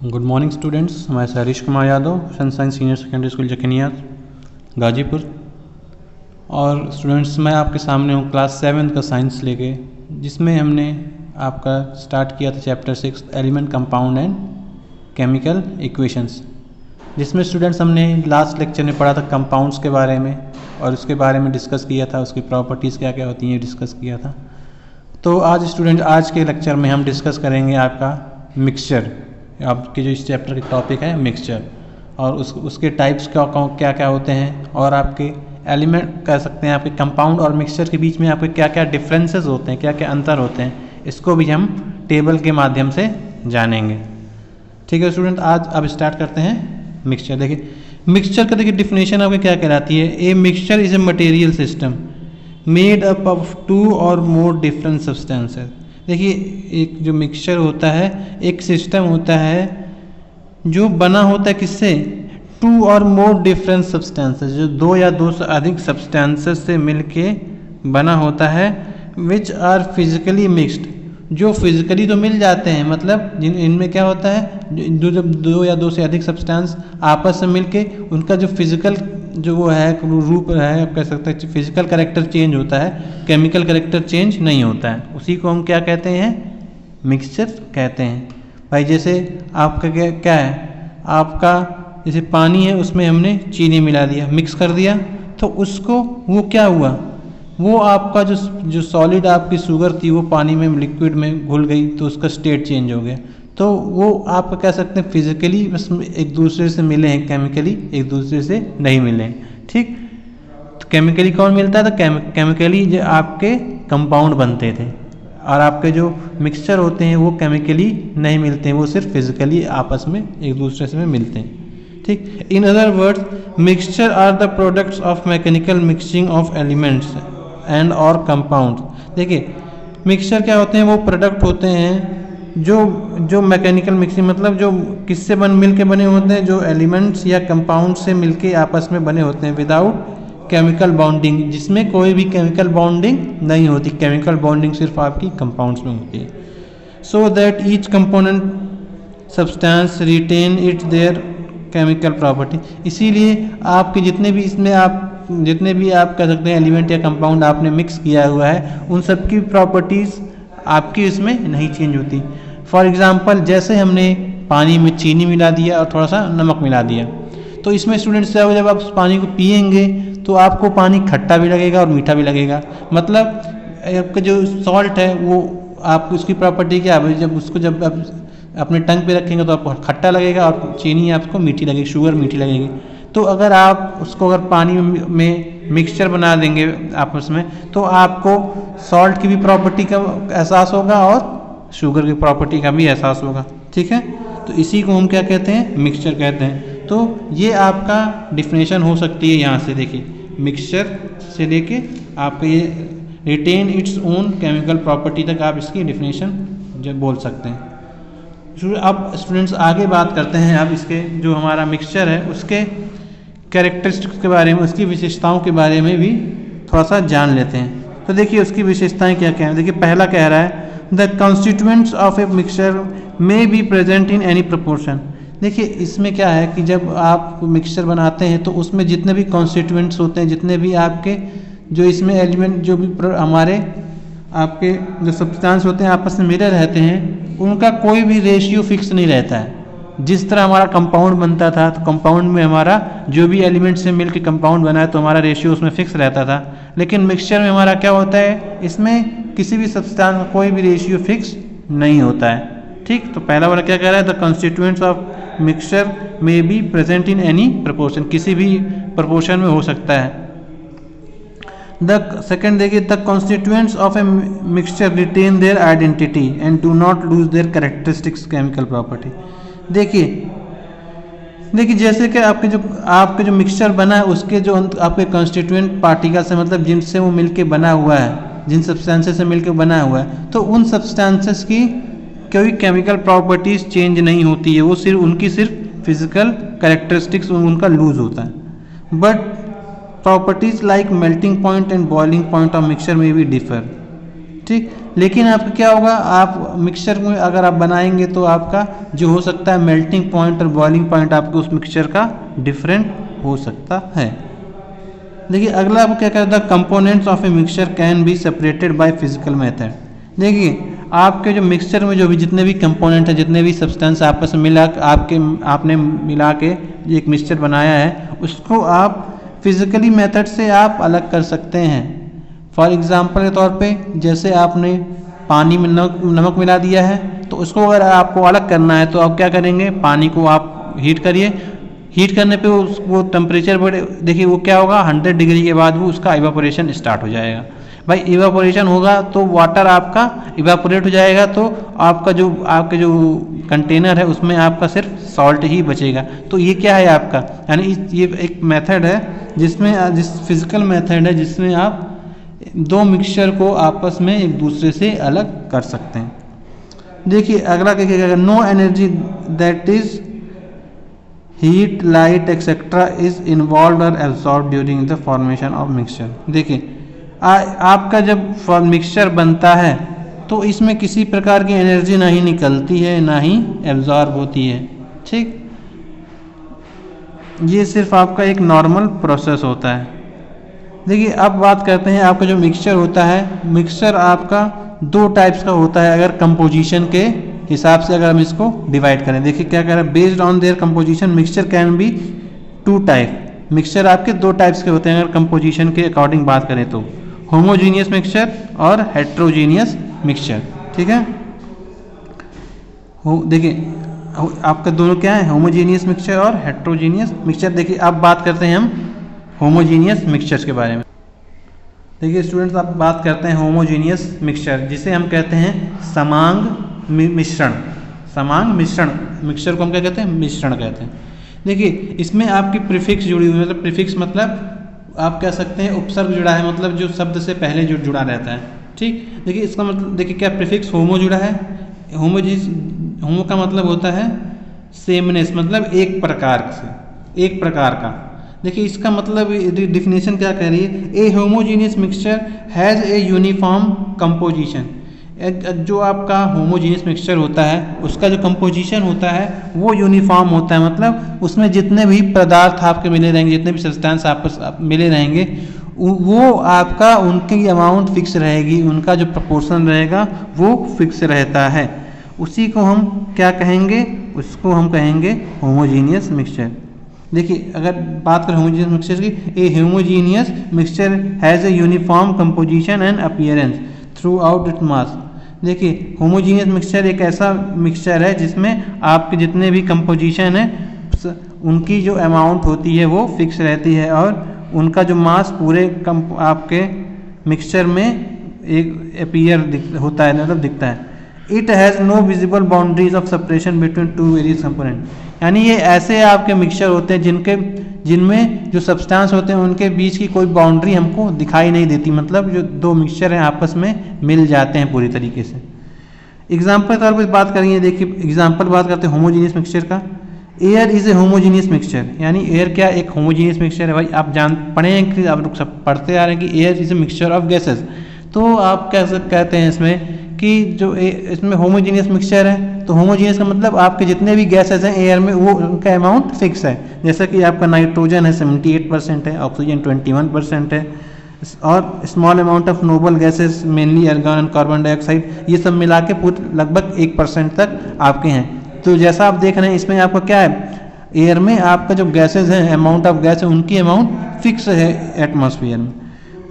Good morning students, मैं Harish Kumar Yadav, Sunshine senior secondary school Jakhania Ghazipur. और students मैं आपके सामने हूँ क्लास 7 का साइंस लेके, जिसमें हमने आपका स्टार्ट किया था chapter 6 element compound and chemical equations, जिसमें स्टूडेंट्स हमने लास्ट लेक्चर में पढ़ा था कंपाउंड्स के बारे में और उसके बारे में डिस्कस किया था, उसकी प्रॉपर्टीज़ क्या क्या होती हैं डिस्कस किया था। तो आज स्टूडेंट आज के लेक्चर में हम डिस्कस करेंगे आपका मिक्सचर। आपके जो इस चैप्टर का टॉपिक है मिक्सचर, और उसके टाइप्स क्या क्या होते हैं, और आपके एलिमेंट कह सकते हैं आपके कंपाउंड और मिक्सचर के बीच में आपके क्या क्या डिफरेंसेस होते हैं, क्या क्या अंतर होते हैं, इसको भी हम टेबल के माध्यम से जानेंगे। ठीक है स्टूडेंट, आज अब स्टार्ट करते हैं मिक्सचर। देखिए मिक्सचर का देखिए डिफिनेशन आपके क्या कहलाती है। A mixture is a material system made up of 2 और मोर डिफरेंट सब्सटेंसेस। देखिए एक जो मिक्सचर होता है एक सिस्टम होता है जो बना होता है किससे, 2 और मोर डिफरेंट सब्सटेंसेस, जो 2 या 2 से अधिक सब्सटेंसेस से मिलके बना होता है, विच आर फिजिकली मिक्स्ड, जो फिजिकली तो मिल जाते हैं, मतलब इनमें क्या होता है जब 2 या 2 से अधिक सब्सटेंस आपस में मिलके उनका जो फिजिकल जो वो है रूप है, आप कह सकते हैं फिजिकल कैरेक्टर चेंज होता है, केमिकल कैरेक्टर चेंज नहीं होता है, उसी को हम क्या कहते हैं, मिक्सचर कहते हैं। भाई जैसे आपका क्या है, आपका जैसे पानी है उसमें हमने चीनी मिला दिया, मिक्स कर दिया, तो उसको वो क्या हुआ, वो आपका जो सॉलिड आपकी शुगर थी वो पानी में लिक्विड में घुल गई, तो उसका स्टेट चेंज हो गया। तो वो आप कह सकते हैं फिजिकली बस एक दूसरे से मिले हैं, केमिकली एक दूसरे से नहीं मिले हैं। ठीक, तो केमिकली कौन मिलता है, तो केमिकली जो आपके कंपाउंड बनते थे, और आपके जो मिक्सचर होते हैं वो केमिकली नहीं मिलते हैं, वो सिर्फ फिजिकली आपस में एक दूसरे से मिलते हैं। ठीक, in other words mixture are the products of mechanical mixing of elements and और कंपाउंड। देखिए मिक्सचर क्या होते हैं, वो प्रोडक्ट होते हैं जो मैकेनिकल मिक्सिंग मतलब जो किससे मिल के बने होते हैं, जो एलिमेंट्स या कंपाउंड से मिलके आपस में बने होते हैं विदाउट केमिकल बॉन्डिंग, जिसमें कोई भी केमिकल बॉन्डिंग नहीं होती। केमिकल बॉन्डिंग सिर्फ आपकी कंपाउंड्स में होती है। So that each component substance retain its their chemical property. इसीलिए आपके जितने भी आप कह सकते हैं एलिमेंट या कंपाउंड आपने मिक्स किया हुआ है, उन सब की प्रॉपर्टीज़ आपकी इसमें नहीं चेंज होती। फॉर एग्जांपल जैसे हमने पानी में चीनी मिला दिया और थोड़ा सा नमक मिला दिया, तो इसमें स्टूडेंट्स क्या होगा, जब आप उस पानी को पिएंगे तो आपको पानी खट्टा भी लगेगा और मीठा भी लगेगा। मतलब आपका जो सॉल्ट है वो आप उसकी प्रॉपर्टी क्या है, जब आप अपने टंग पे रखेंगे तो आपको खट्टा लगेगा और चीनी आपको मीठी लगेगी, शुगर मीठी लगेगी। तो अगर आप उसको पानी में मिक्सचर बना देंगे आपस में, तो आपको सॉल्ट की भी प्रॉपर्टी का एहसास होगा और शुगर की प्रॉपर्टी का भी एहसास होगा। ठीक है, तो इसी को हम क्या कहते हैं, मिक्सचर कहते हैं। तो ये आपका डिफिनेशन हो सकती है। यहाँ से देखिए मिक्सचर से लेके आपका ये retain its own chemical property तक आप इसकी डिफिनेशन जो बोल सकते हैं। अब स्टूडेंट्स आगे बात करते हैं, अब इसके जो हमारा मिक्सचर है उसके कैरेक्टरिस्टिक्स के बारे में, उसकी विशेषताओं के बारे में भी थोड़ा सा जान लेते हैं। तो देखिए उसकी विशेषताएं क्या क्या हैं। देखिए पहला कह रहा है the constituents of a mixture may be present in any proportion. देखिए इसमें क्या है कि जब आप मिक्सचर बनाते हैं तो उसमें जितने भी कॉन्स्टिट्यूएंट्स होते हैं, जितने भी आपके जो इसमें एलिमेंट जो भी हमारे आपके जो सब्सटेंस होते हैं आपस में मिले रहते हैं, उनका कोई भी रेशियो फिक्स नहीं रहता है। जिस तरह हमारा कंपाउंड बनता था, तो कंपाउंड में हमारा जो भी एलिमेंट से मिलकर कंपाउंड बना है तो हमारा रेशियो उसमें फिक्स रहता था। लेकिन मिक्सचर में हमारा क्या होता है, इसमें किसी भी सब्सटेंस का कोई भी रेशियो फिक्स नहीं होता है। ठीक, तो पहला वाला क्या कह रहा है, the constituents of mixture may be present in any proportion, किसी भी प्रपोर्शन में हो सकता है। द सेकेंड देखिए the constituents of a mixture retain their identity and do not lose their characteristics chemical property. देखिए जैसे कि आपके जो मिक्सचर बना है उसके जो आपके कॉन्स्टिट्यूएंट पार्टिकल्स है, मतलब जिनसे वो मिलके बना हुआ है, जिन सब्सटेंसेस से मिलके बना हुआ है, तो उन सब्सटेंसेस की कोई केमिकल प्रॉपर्टीज चेंज नहीं होती है, वो सिर्फ फिजिकल कैरेक्टरिस्टिक्स उनका लूज होता है। But properties like melting point and boiling point of mixture में भी डिफर। ठीक, लेकिन आपका क्या होगा, आप मिक्सचर में अगर आप बनाएंगे तो आपका जो हो सकता है मेल्टिंग पॉइंट और बॉइलिंग पॉइंट आपको उस मिक्सचर का डिफरेंट हो सकता है। देखिए अगला आपको क्या कहता है, components of a mixture can be separated by physical method. देखिए आपके जो मिक्सचर में जो भी जितने भी कंपोनेंट है, जितने भी सब्सटेंस आपस में मिला आपने मिला के एक मिक्सचर बनाया है, उसको आप फिजिकली मेथड से आप अलग कर सकते हैं। फॉर एग्जांपल के तौर पे जैसे आपने पानी में नमक मिला दिया है, तो उसको अगर आपको अलग करना है तो आप क्या करेंगे, पानी को आप हीट करिए, हीट करने पे वो टेम्परेचर बढ़े, देखिए वो क्या होगा 100 डिग्री के बाद वो उसका इवापोरेशन स्टार्ट हो जाएगा। भाई इवापोरेशन होगा तो वाटर आपका इवापोरेट हो जाएगा, तो आपके जो कंटेनर है उसमें आपका सिर्फ सॉल्ट ही बचेगा। तो ये क्या है आपका, यानी ये एक मेथड है जिस फिजिकल मेथड है जिसमें आप दो मिक्सचर को आपस में एक दूसरे से अलग कर सकते हैं। देखिए अगला क्या कहेगा, no energy that is heat light etcetera is involve और absorb during the formation of mixture. देखिए आपका जब मिक्सचर बनता है तो इसमें किसी प्रकार की एनर्जी ना ही निकलती है ना ही एब्जॉर्ब होती है, ठीक। ये सिर्फ आपका एक नॉर्मल प्रोसेस होता है। देखिए अब बात करते हैं आपका जो मिक्सचर होता है, मिक्सचर आपका दो टाइप्स का होता है अगर कंपोजिशन के हिसाब से अगर हम इसको डिवाइड करें। देखिए क्या कह रहा है, based on their composition mixture can be two type. Mixture आपके दो टाइप्स के होते हैं अगर कंपोजिशन के अकॉर्डिंग बात करें तो, होमोजीनियस मिक्सचर और हेट्रोजीनियस मिक्सचर, ठीक है। देखिए आपका दोनों क्या है, होमोजीनियस मिक्सचर और हेट्रोजीनियस मिक्सचर। देखिए अब बात करते हैं हम होमोजीनियस मिक्सचर्स के बारे में। देखिए स्टूडेंट्स अब बात करते हैं होमोजीनियस मिक्सचर, जिसे हम कहते हैं समांग मिश्रण। समांग मिश्रण मिक्सचर को हम क्या कहते हैं, मिश्रण कहते हैं। देखिए इसमें आपकी प्रीफिक्स जुड़ी हुई है, मतलब प्रीफिक्स मतलब आप कह सकते हैं उपसर्ग जुड़ा है, मतलब जो शब्द से पहले जो जुड़ा रहता है, ठीक। देखिए इसका मतलब देखिए क्या प्रीफिक्स होमो जुड़ा है, होमो का मतलब होता है सेमनेस, मतलब एक प्रकार से, एक प्रकार का। देखिए इसका मतलब डिफिनेशन क्या कह रही है, a homogeneous mixture has a uniform composition. जो आपका होमोजीनियस मिक्सचर होता है उसका जो कंपोजिशन होता है वो यूनिफॉर्म होता है, मतलब उसमें जितने भी पदार्थ आपके मिले रहेंगे, जितने भी सब्सटेंस आपस मिले रहेंगे, वो आपका उनकी अमाउंट फिक्स रहेगी, उनका जो प्रोपोर्शन रहेगा वो फिक्स रहता है। उसी को हम क्या कहेंगे, उसको हम कहेंगे होमोजीनियस मिक्सचर। देखिए अगर बात करें होमोजीनियस मिक्सचर की, a homogeneous mixture has a uniform composition and appearance throughout it mass. देखिए होमोजीनियस मिक्सचर एक ऐसा मिक्सचर है जिसमें आपके जितने भी कंपोजिशन है उनकी जो अमाउंट होती है वो फिक्स रहती है और उनका जो मास पूरे आपके मिक्सचर में एक अपीयर होता है, मतलब दिखता है। It has no visible boundaries of separation between two various component. यानी ये ऐसे आपके मिक्सचर होते हैं जिनमें जो सब्सटेंस होते हैं उनके बीच की कोई बाउंड्री हमको दिखाई नहीं देती, मतलब जो दो मिक्सचर हैं आपस में मिल जाते हैं पूरी तरीके से। एग्जाम्पल के तौर पर बात करेंगे, देखिए एग्जाम्पल बात करते हैं होमोजीनियस मिक्सचर का। Air is a homogeneous mixture, यानी एयर क्या एक होमोजीनियस मिक्सचर है। भाई आप पढ़े हैं कि आप लोग सब पढ़ते आ रहे हैं कि air is a mixture of gases, तो आप कैसे कहते हैं इसमें कि जो इसमें होमोजीनियस मिक्सचर है, तो होमोजीनियस का मतलब आपके जितने भी गैसेस हैं एयर में वो उनका अमाउंट फिक्स है। जैसे कि आपका नाइट्रोजन है 78% है, ऑक्सीजन 21% है, और small amount of noble gases mainly argon and carbon dioxide, ये सब मिला के पूरे लगभग 1% तक आपके हैं। तो जैसा आप देख रहे हैं इसमें आपका क्या है, एयर में आपका जो गैसेज हैं, अमाउंट ऑफ गैस है, उनकी अमाउंट फिक्स है एटमॉस्फेयर में।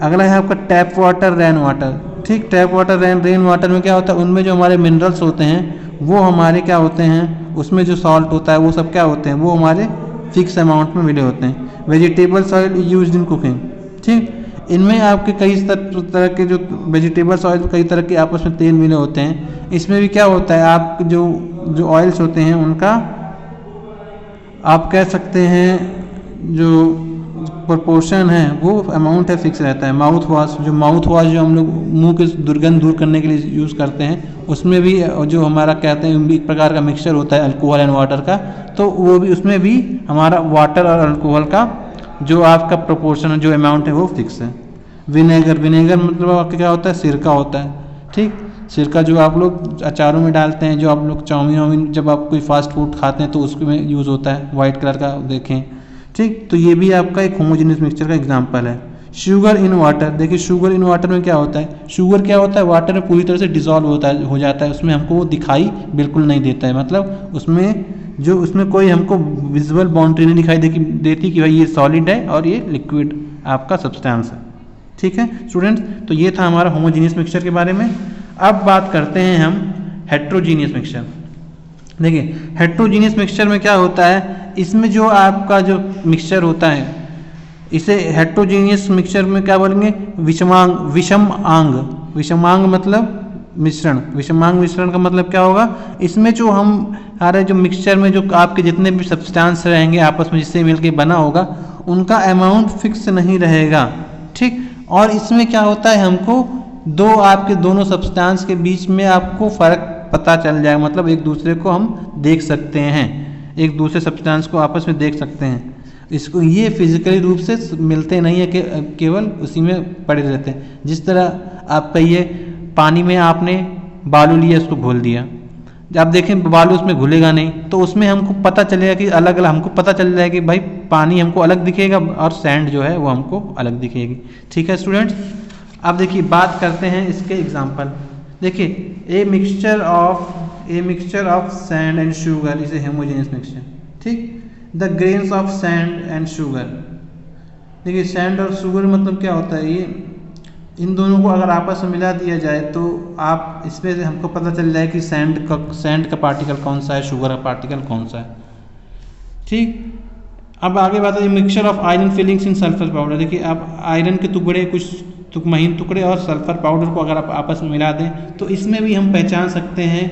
अगला है आपका टैप वाटर, रेन वाटर, ठीक। टैप वाटर, रेन वाटर में क्या होता है, उनमें जो हमारे मिनरल्स होते हैं वो हमारे क्या होते हैं, उसमें जो सॉल्ट होता है वो सब क्या होते हैं, वो हमारे फिक्स अमाउंट में मिले होते हैं। Vegetable oil used in cooking, ठीक। इनमें आपके कई तरह के जो वेजिटेबल्स ऑयल, कई तरह के आपस में तेल मिले होते हैं। इसमें भी क्या होता है, आप जो ऑयल्स होते हैं उनका आप कह सकते हैं जो प्रोपोर्शन है वो अमाउंट है फिक्स रहता है। माउथ वॉश जो हम लोग मुंह के दुर्गंध दूर करने के लिए यूज़ करते हैं, उसमें भी जो हमारा कहते हैं एक प्रकार का मिक्सचर होता है अल्कोहल एंड वाटर का, तो वो भी उसमें भी हमारा वाटर और अल्कोहल का जो आपका प्रोपोर्शन जो अमाउंट है वो फिक्स है। विनेगर मतलब आपका क्या होता है, सिरका होता है, ठीक। सिरका जो आप लोग अचारों में डालते हैं, जो आप लोग चाउमीन वाउमीन जब आप कोई फास्ट फूड खाते हैं तो उसमें यूज़ होता है, वाइट कलर का देखें। ठीक, तो ये भी आपका एक होमोजेनियस मिक्सचर का एग्जांपल है। शुगर इन वाटर, देखिए शुगर इन वाटर में क्या होता है, शुगर क्या होता है, वाटर में पूरी तरह से डिजॉल्व हो जाता है, उसमें हमको वो दिखाई बिल्कुल नहीं देता है, मतलब उसमें कोई हमको विजुअल बाउंड्री नहीं दिखाई देती कि भाई ये सॉलिड है और ये लिक्विड आपका सब्सटेंस है। ठीक है स्टूडेंट्स, तो ये था हमारा होमोजीनियस मिक्सचर के बारे में। अब बात करते हैं हम हेट्रोजीनियस मिक्सचर। देखिए हेट्रोजीनियस मिक्सचर में क्या होता है, इसमें जो आपका जो मिक्सचर होता है इसे हेट्रोजीनियस मिक्सचर में क्या बोलेंगे, विषमांग मतलब मिश्रण। विषमांग मिश्रण का मतलब क्या होगा, इसमें जो हमारे जो मिक्सचर में जो आपके जितने भी सब्सटेंस रहेंगे आपस में जिससे मिलके बना होगा उनका अमाउंट फिक्स नहीं रहेगा। ठीक, और इसमें क्या होता है, हमको आपके दोनों सब्सटेंस के बीच में आपको फ़र्क पता चल जाएगा, मतलब एक दूसरे को हम देख सकते हैं, एक दूसरे सब्सटेंस को आपस में देख सकते हैं। इसको ये फिजिकली रूप से मिलते नहीं है, केवल उसी में पड़े रहते हैं। जिस तरह आप कहिए पानी में आपने बालू लिया, उसको घोल दिया, जब देखें बालू उसमें घुलेगा नहीं, तो उसमें हमको पता चलेगा कि अलग अलग, हमको पता चल जाएगा कि भाई पानी हमको अलग दिखेगा और सैंड जो है वो हमको अलग दिखेगी। ठीक है स्टूडेंट्स, अब देखिए बात करते हैं इसके एग्जांपल। देखिए a mixture of sand and sugar is a homogeneous mixture. ठीक, the grains of sand and sugar. देखिए सैंड और शुगर मतलब क्या होता है, ये इन दोनों को अगर आपस में मिला दिया जाए तो आप इसमें से हमको पता चल जाए कि सैंड का पार्टिकल कौन सा है, शुगर का पार्टिकल कौन सा है। ठीक, अब आगे बात है mixture of iron filings in sulphur powder. देखिए आप आयरन के टुकड़े, कुछ महीन टुकड़े और सल्फर पाउडर को अगर आप आपस में मिला दें तो इसमें भी हम पहचान सकते हैं,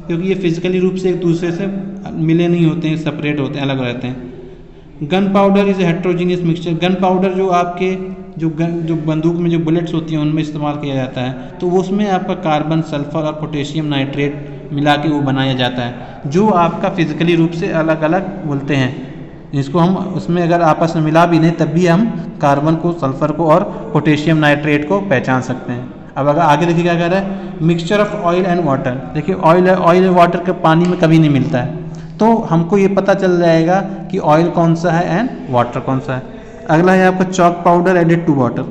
क्योंकि ये फिजिकली रूप से एक दूसरे से मिले नहीं होते हैं, सेपरेट होते हैं, अलग रहते हैं। Gun powder is a heterogeneous mixture. Gun powder जो आपके जो बंदूक में जो बुलेट्स होती हैं उनमें इस्तेमाल किया जाता है, तो उसमें आपका कार्बन, सल्फर और पोटेशियम नाइट्रेट मिला के वो बनाया जाता है, जो आपका फिजिकली रूप से अलग अलग बोलते हैं। इसको हम उसमें अगर आपस में मिला भी नहीं तब भी हम कार्बन को, सल्फर को और पोटेशियम नाइट्रेट को पहचान सकते हैं। अब अगर आगे देखिए क्या कह रहा है, mixture of oil and water. देखिए ऑयल वाटर के पानी में कभी नहीं मिलता है, तो हमको ये पता चल जाएगा कि ऑयल कौन सा है एंड वाटर कौन सा है। अगला है आपका chalk powder added to water.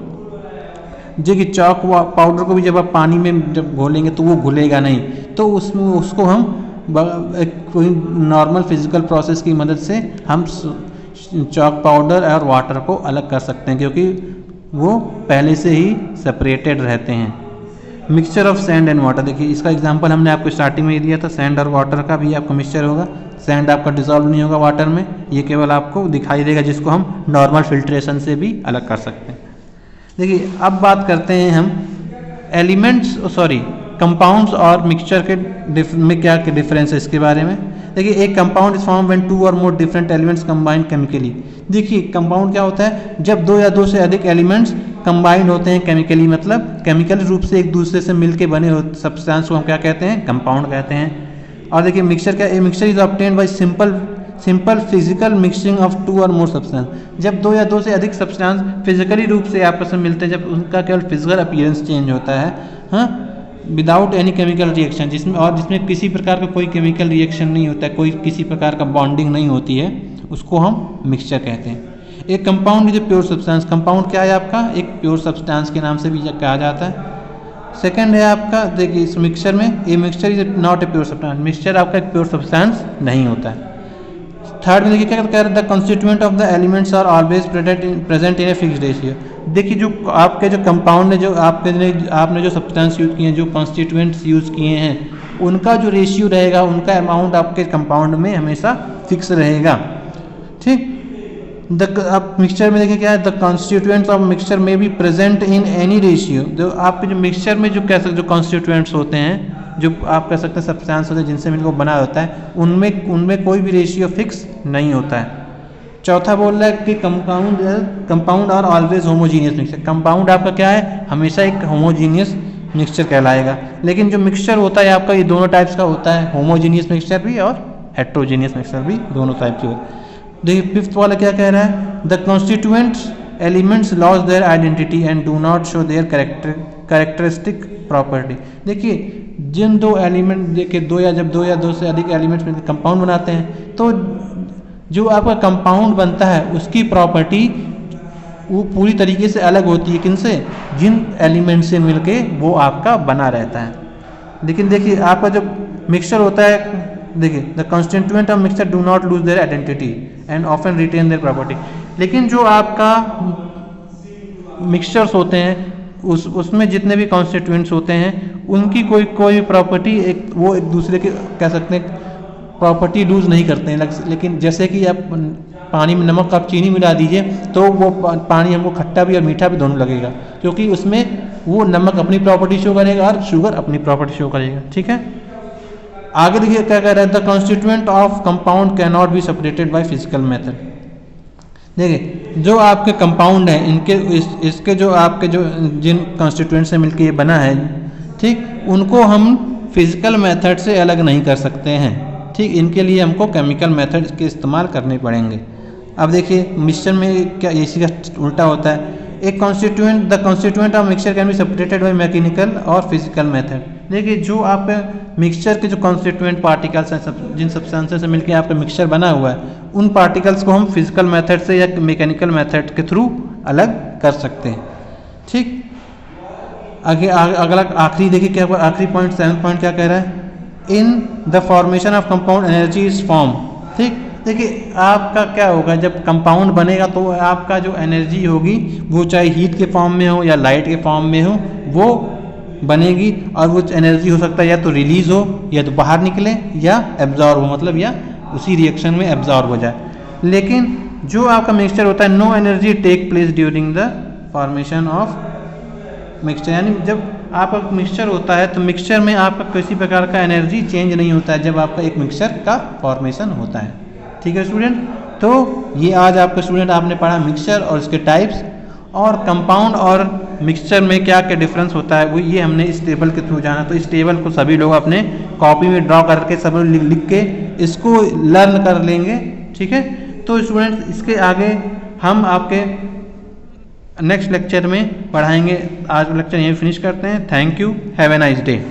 जो कि चॉक पाउडर को भी जब आप पानी में जब घोलेंगे तो वो घुलेगा नहीं, तो उसको हम कोई नॉर्मल फिजिकल प्रोसेस की मदद से हम चॉक पाउडर और वाटर को अलग कर सकते हैं, क्योंकि वो पहले से ही सेपरेटेड रहते हैं। Mixture of sand and water. देखिए इसका एग्जांपल हमने आपको स्टार्टिंग में ही दिया था, सैंड और वाटर का भी आपका मिक्सचर होगा। सैंड आपका डिसॉल्व नहीं होगा वाटर में, ये केवल आपको दिखाई देगा, जिसको हम नॉर्मल फिल्ट्रेशन से भी अलग कर सकते हैं। देखिए अब बात करते हैं हम कंपाउंड्स और मिक्सचर के में क्या डिफरेंस है इसके बारे में। देखिए एक कंपाउंड इज फॉर्म व्हेन 2 और more different elements combine chemically. देखिए कंपाउंड क्या होता है, जब 2 या 2 से अधिक एलिमेंट्स कंबाइंड होते हैं केमिकली, मतलब केमिकल रूप से एक दूसरे से मिलके बने सब्सटेंस को हम क्या कहते हैं, कंपाउंड कहते हैं। और देखिए मिक्सचर क्या, a mixture is obtained by simple physical mixing of 2 और मोर सब्सटेंस। जब 2 या 2 से अधिक सब्सटेंस फिजिकली रूप से आपस में मिलते हैं, जब उनका केवल फिजिकल अपीयरेंस चेंज होता है, हाँ, विदाउट एनी केमिकल रिएक्शन, जिसमें किसी प्रकार का कोई केमिकल रिएक्शन नहीं होता है, कोई किसी प्रकार का बॉन्डिंग नहीं होती है, उसको हम मिक्सचर कहते हैं। एक compound is a pure substance. Compound क्या है आपका, एक प्योर सब्सटेंस के नाम से भी कहा जाता है। सेकंड है आपका, देखिए इस मिक्सचर में a mixture is not a pure substance. Mixture आपका एक प्योर सब्सटेंस नहीं होता है। थर्ड में देखिए क्या कह रहा है, the constituent of the elements are always present in a fixed ratio. देखिए जो आपके जो कंपाउंड है, जो आपने जो सब्सटेंस यूज़ किए हैं, जो कॉन्स्टिट्यूएंट्स यूज़ किए हैं, उनका जो रेशियो रहेगा, उनका अमाउंट आपके कंपाउंड में हमेशा फिक्स रहेगा। ठीक, अब मिक्सचर में देखिए क्या है, द कॉन्स्टिट्यूएंट्स ऑफ मिक्सचर में B present in any ratio. जो आपके जो मिक्सचर में जो कह सकते जो कॉन्स्टिट्यूएंट्स होते हैं, जो आप कह सकते हैं सब्सटेंस होते हैं जिनसे मिलकर बना होता है, उनमें कोई भी रेशियो फिक्स नहीं होता है। चौथा बोल रहा है कि compound are always homogeneous mixture. Compound आपका क्या है, हमेशा एक होमोजीनियस मिक्सचर कहलाएगा। लेकिन जो मिक्सचर होता है आपका, ये दोनों टाइप्स का होता है, होमोजीनियस मिक्सचर भी और हेट्रोजीनियस मिक्सचर भी, दोनों टाइप के होते हैं। देखिए फिफ्थ वाला क्या कह रहा है, the constituents elements loss there identity and do not show their characteristic property. देखिए जिन दो एलिमेंट देखिए जब दो से अधिक एलिमेंट्स मिलकर कंपाउंड बनाते हैं तो जो आपका कंपाउंड बनता है उसकी प्रॉपर्टी वो पूरी तरीके से अलग होती है किनसे, जिन एलिमेंट से मिलके वो आपका बना रहता है। लेकिन देखिए आपका जब मिक्सचर होता है, देखिए the constituent of mixture do not lose their identity and often retain their property. लेकिन जो आपका मिक्सचर्स होते हैं उसमें जितने भी कॉन्स्टिट्यूएंट्स होते हैं उनकी कोई प्रॉपर्टी वो एक दूसरे के कह सकते हैं प्रॉपर्टी लूज नहीं करते हैं। लेकिन जैसे कि आप पानी में नमक आप चीनी मिला दीजिए तो वो पानी हमको खट्टा भी और मीठा भी दोनों लगेगा, क्योंकि उसमें वो नमक अपनी प्रॉपर्टी शो करेगा और शुगर अपनी प्रॉपर्टी शो करेगा। ठीक है, आगे देखिए क्या कह रहा है, the constituent of compound can not be separated by physical method. देखिए जो आपके कंपाउंड हैं इसके जो आपके जो जिन कॉन्स्टिट्यूएंट से मिलकर ये बना है, ठीक, उनको हम फिजिकल मेथड से अलग नहीं कर सकते हैं। ठीक, इनके लिए हमको केमिकल मेथड के इस्तेमाल करने पड़ेंगे। अब देखिए मिक्सचर में क्या इसी का उल्टा होता है, एक the constituent of mixture can be separated by mechanical और फिजिकल मेथड। देखिए जो आपके मिक्सचर के जो कॉन्स्टिट्यूएंट पार्टिकल्स हैं जिन सब्सटेंसेस से मिलकर आपका मिक्सचर बना हुआ है उन पार्टिकल्स को हम फिजिकल मेथड से या मैकेनिकल मेथड के थ्रू अलग कर सकते हैं। ठीक, आगे अगला आखिरी देखिए क्या आखिरी पॉइंट 7 पॉइंट क्या कह रहा है, in the formation of compound energy is form. ठीक, देखिए आपका क्या होगा जब कंपाउंड बनेगा तो आपका जो एनर्जी होगी वो चाहे हीट के फॉर्म में हो या लाइट के फॉर्म में हो वो बनेगी, और वो एनर्जी हो सकता है या तो रिलीज हो या तो बाहर निकले या एब्जॉर्ब हो, मतलब या उसी रिएक्शन में एब्जॉर्ब हो जाए। लेकिन जो आपका मिक्सचर होता है no energy take place during the formation of mixture, यानी जब आपका मिक्सचर होता है तो मिक्सचर में आपका किसी प्रकार का एनर्जी चेंज नहीं होता है जब आपका एक मिक्सचर का फॉर्मेशन होता है। ठीक है स्टूडेंट, तो ये आज आपका स्टूडेंट आपने पढ़ा मिक्सचर और इसके टाइप्स और कंपाउंड और मिक्सचर में क्या क्या डिफरेंस होता है वो ये हमने इस टेबल के थ्रू जाना। तो इस टेबल को सभी लोग अपने कॉपी में ड्रॉ करके सब लिख के इसको लर्न कर लेंगे। ठीक है, तो स्टूडेंट इसके आगे हम आपके नेक्स्ट लेक्चर में पढ़ाएंगे। आज लेक्चर यहीं फिनिश करते हैं। Thank you, have a nice day.